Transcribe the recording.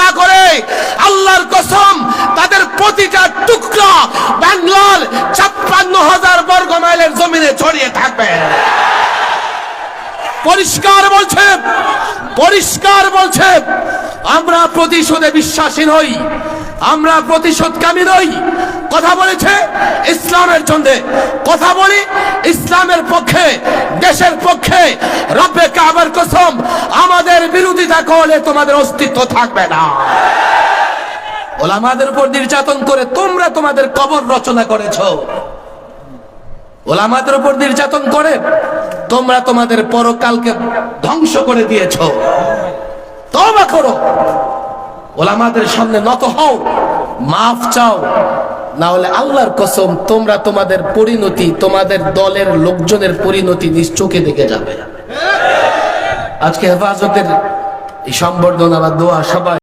না করে আল্লাহর কসম তাদের প্রতিটা টুকরা বাংলার ৫৬,০০০ বর্গ মাইলের জমিনে ছড়িয়ে থাকবে। পরিষ্কার বলছে আমরা প্রতিশোধে বিশ্বাসী নই, আমরা প্রতিশোধকামী নই। কথা বলেছে ইসলামের জন্য, কথা বলি ইসলামের পক্ষে, দেশের পক্ষে। রব্বে কাবার কসম আমাদের বিরোধিতা করলে তোমাদের অস্তিত্ব থাকবে না। ওলামাদের উপর নির্যাতন করে তোমরা তোমাদের কবর রচনা করেছো, ওলামাদের উপর নির্যাতন করে তোমরা তোমাদের পরকালকে ধ্বংস করে দিয়েছো। তওবা করো, ওলামাদের সামনে নত হও, মাফ চাও, না হলে আল্লাহর কসম তোমরা তোমাদের পরিণতি, তোমাদের দলের লোকজনের পরিণতি নিজ চোখে দেখে যাবে। আজকে হেফাজতের এই সম্বর্ধনা বা দোয়া সবাই